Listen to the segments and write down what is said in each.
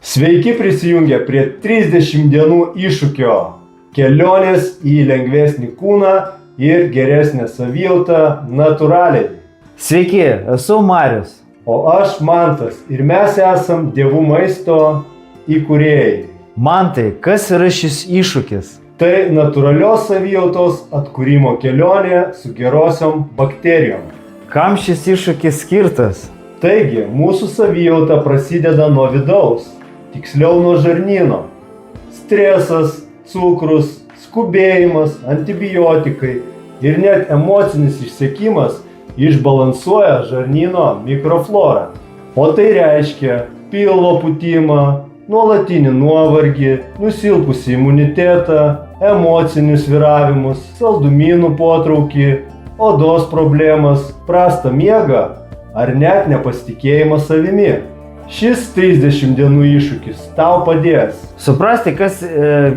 Sveiki prisijungę prie 30 dienų iššūkio kelionės į lengvesnį kūną ir geresnę savijautą natūraliai. Sveiki, esu Marius. O aš Mantas ir mes esam Dievų maisto įkūrėjai. Mantai, kas yra šis iššūkis? Tai natūralios savijautos atkūrimo kelionė su gerosiom bakterijom. Kam šis iššūkis skirtas? Taigi, mūsų savijauta prasideda nuo vidaus, tiksliau nuo žarnyno. Stresas, cukrus, skubėjimas, antibiotikai ir net emocinis išsekimas išbalansuoja žarnyno mikroflorą. O tai reiškia pilvo pūtimą, nuolatinį nuovargį, nusilpusį imunitetą, emocinius svyravimus, saldumynų potraukį, odos problemas, prastą miegą ar net nepasitikėjimą savimi. Šis 30 dienų iššūkis tau padės suprasti, kas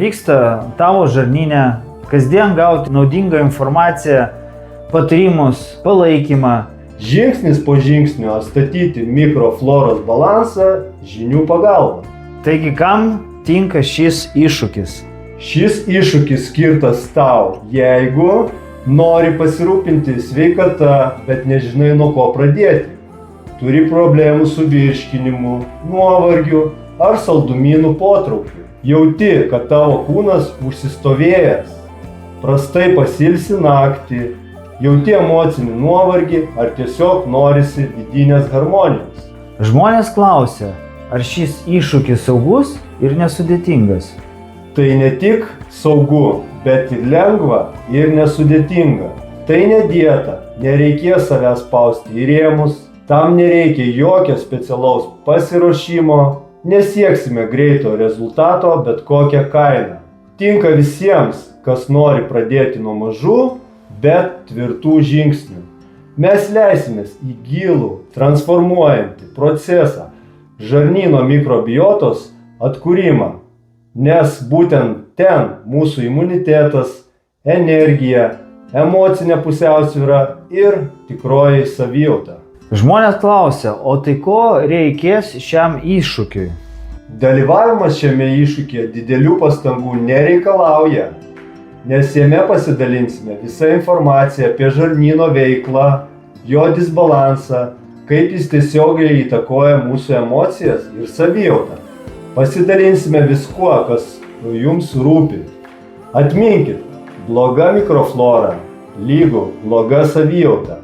vyksta tavo žarnyne, kasdien gauti naudingą informaciją, patarimus, palaikymą. Žingsnis po žingsnio atstatyti mikrofloros balansą žinių pagalba. Taigi, kam tinka šis iššūkis? Šis iššūkis skirtas tau, jeigu nori pasirūpinti sveikata, bet nežinai nuo ko pradėti. Turi problemų su virškinimu, nuovargiu ar saldumynų potraukiu. Jauti, kad tavo kūnas užsistovėjęs, prastai pasilsi naktį, jauti emocinį nuovargį ar tiesiog norisi vidinės harmonijos. Žmonės klausia, ar šis iššūkis saugus ir nesudėtingas? Tai ne tik saugu, bet ir lengva ir nesudėtinga. Tai ne dieta, nereikės savęs spausti į rėmus, tam nereikia jokio specialaus pasiruošimo, nesieksime greito rezultato bet kokią kainą. Tinka visiems, kas nori pradėti nuo mažų, bet tvirtų žingsnių. Mes leisimės į gilų, transformuojantį procesą žarnyno mikrobiotos atkūrimą, nes būtent ten mūsų imunitetas, energija, emocinė pusiausvyra ir tikroji savijauta. Žmonės klausia, o tai ko reikės šiam iššūkiui? Dalyvavimas šiame iššūkyje didelių pastangų nereikalauja, nes jame pasidalinsime visą informaciją apie žarnyno veiklą, jo disbalansą, kaip jis tiesiogiai įtakoja mūsų emocijas ir savijautą. Pasidalinsime viskuo, kas jums rūpi. Atminkit, bloga mikroflora lygu bloga savijauta.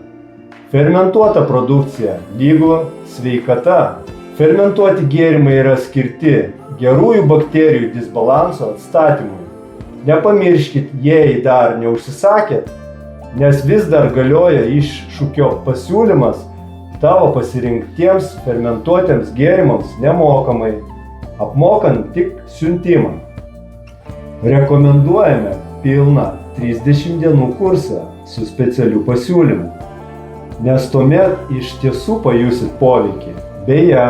Fermentuota produkcija lygu sveikata. Fermentuoti gėrimai yra skirti gerųjų bakterijų disbalanso atstatymui. Nepamirškit, jei dar neužsisakėt, nes vis dar galioja iššūkio pasiūlymas tavo pasirinktiems fermentuotiems gėrimams nemokamai, apmokant tik siuntimą. Rekomenduojame pilną 30 dienų kursą su specialiu pasiūlymu, nes tuomet iš tiesų pajusit poveikį. Beje,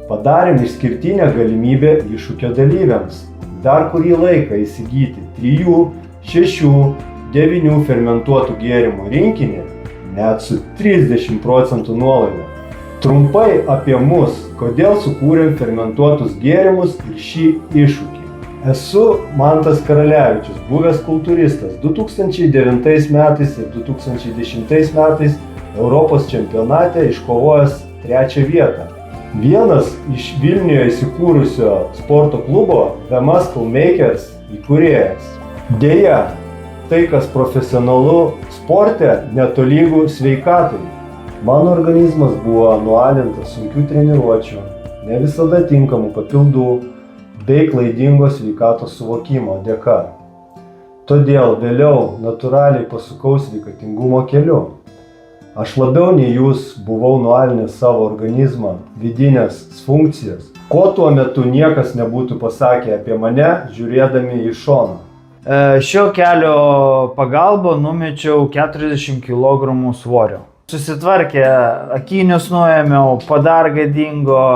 padarėm išskirtinę galimybę iššūkio dalyviams dar kurį laiką įsigyti 3, 6, 9 fermentuotų gėrimų rinkinį net su 30% nuolaida. Trumpai apie mus, kodėl sukūrėm fermentuotus gėrimus ir šį iššūkį. Esu Mantas Karalevičius, buvęs kultūristas, 2009 metais ir 2010 metais Europos čempionate iškovojęs 3 vietą. Vienas iš Vilniuje įsikūrusio sporto klubo The Muscle Makers įkūrėjas. Deja, tai kas profesionalu sporte netolygu sveikatai. Mano organizmas buvo nualintas sunkių treniruočių, ne visada tinkamų papildų bei klaidingo sveikatos suvokimo dėka. Todėl vėliau natūraliai pasukau sveikatingumo keliu. Aš labiau nei jūs buvau nualinęs savo organizmą, vidinės funkcijas, ko tuo metu niekas nebūtų pasakę apie mane, žiūrėdami į šoną. Šio kelio pagalba numečiau 40 kg svorio. Susitvarkė, akinius nuėmiau, padarga dingo,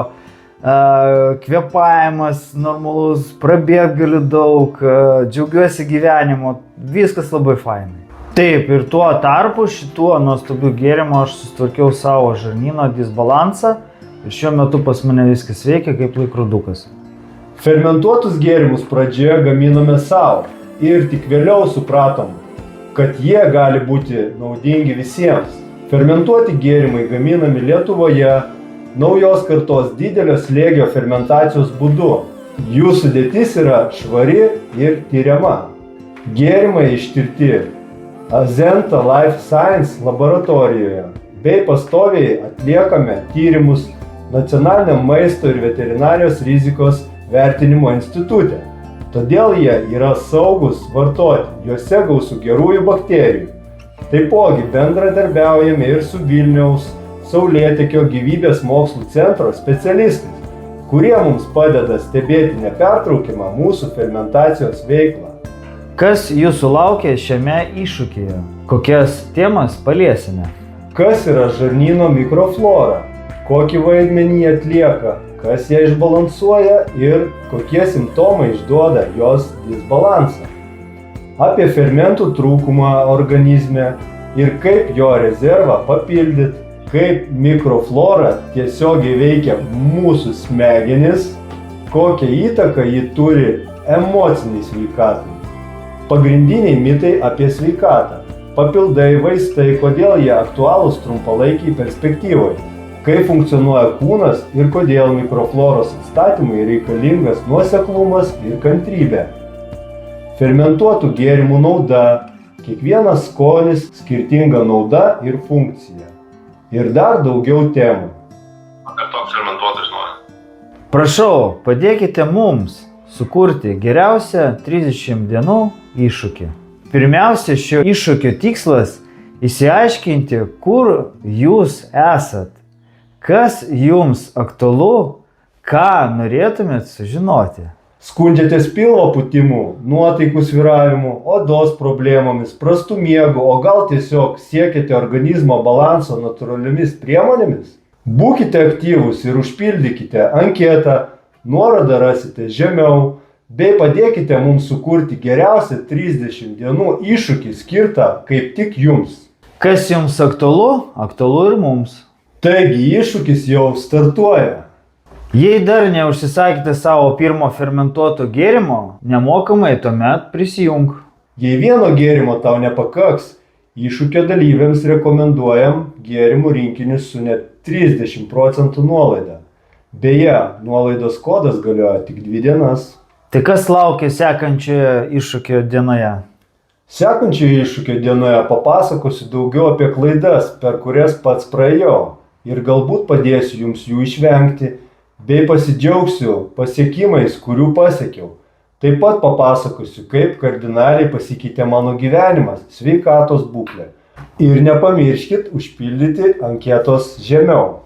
kvėpavimas normalus, prabėgt galiu daug, džiaugiuosi gyvenimu, viskas labai fainai. Taip, ir tuo tarpu šituo nuostabiu gėrimu aš susitvarkiau savo žarnyno disbalansą ir šiuo metu pas mane viskas veikia kaip laikrodukas. Fermentuotus gėrimus pradžioje gaminome savo ir tik vėliau supratom, kad jie gali būti naudingi visiems. Fermentuoti gėrimai gaminami Lietuvoje naujos kartos didelio slėgio fermentacijos būdu. Jų sudėtis yra švari ir tyriama. Gėrimai ištirti Azenta Life Science laboratorijoje bei pastoviai atliekame tyrimus Nacionaliniam maisto ir veterinarijos rizikos vertinimo institute. Todėl jie yra saugus vartoti, juose gausu gerųjų bakterijų. Taipogi bendradarbiaujame ir su Vilniaus Saulėtekio gyvybės mokslų centro specialistais, kurie mums padeda stebėti nepertraukiamą mūsų fermentacijos veiklą. Kas jūsų laukia šiame iššūkyje? Kokias temas paliesime? Kas yra žarnyno mikroflora? Kokį vaidmenį jie atlieka? Kas ją išbalansuoja ir kokie simptomai išduoda jos disbalansą? Apie fermentų trūkumą organizme ir kaip jo rezervą papildyti, kaip mikroflora tiesiogiai veikia mūsų smegenis, kokią įtaką ji turi emociniai sveikatai. Pagrindiniai mitai apie sveikatą. Papildai, vaistai, kodėl jie aktualūs trumpalaikiai perspektyvoje. Kaip funkcionuoja kūnas ir kodėl mikrofloros atstatymui reikalingas nuoseklumas ir kantrybė. Fermentuotų gėrimų nauda. Kiekvienas skonis skirtinga nauda ir funkcija. Ir dar daugiau temų. Ar toks fermentuotas nori? Prašau, padėkite mums sukurti geriausią 30 dienų iššūkį. Pirmiausia, šio iššūkio tikslas – išsiaiškinti, kur jūs esat. Kas jums aktualu, ką norėtumėt sužinoti? Skundžiatės pilvo pūtimu, nuotaikų svyravimu, odos problemomis, prastu miegu, o gal tiesiog siekiate organizmo balanso natūraliomis priemonėmis? Būkite aktyvūs ir užpildykite anketą, nuorodą rasite žemiau, bei padėkite mums sukurti geriausią 30 dienų iššūkį skirtą kaip tik jums. Kas jums aktualu, aktualu ir mums. Taigi iššūkis jau startuoja. Jei dar neužsisakėte savo pirmo fermentuoto gėrimo, nemokamai tuomet prisijung. Jei vieno gėrimo tau nepakaks, iššūkio dalyviams rekomenduojam gėrimų rinkinius su net 30% nuolaida. Beje, nuolaidos kodas galioja tik 2 dienas. Tai kas laukia sekančioje iššūkio dienoje? Sekančioje iššūkio dienoje papasakosiu daugiau apie klaidas, per kurias pats praėjau, ir galbūt padėsiu jums jų išvengti, bei pasidžiaugsiu pasiekimais, kurių pasiekiau. Taip pat papasakosiu, kaip kardinaliai pasikeitė mano gyvenimas, sveikatos būklė. Ir nepamirškit užpildyti anketos žemiau.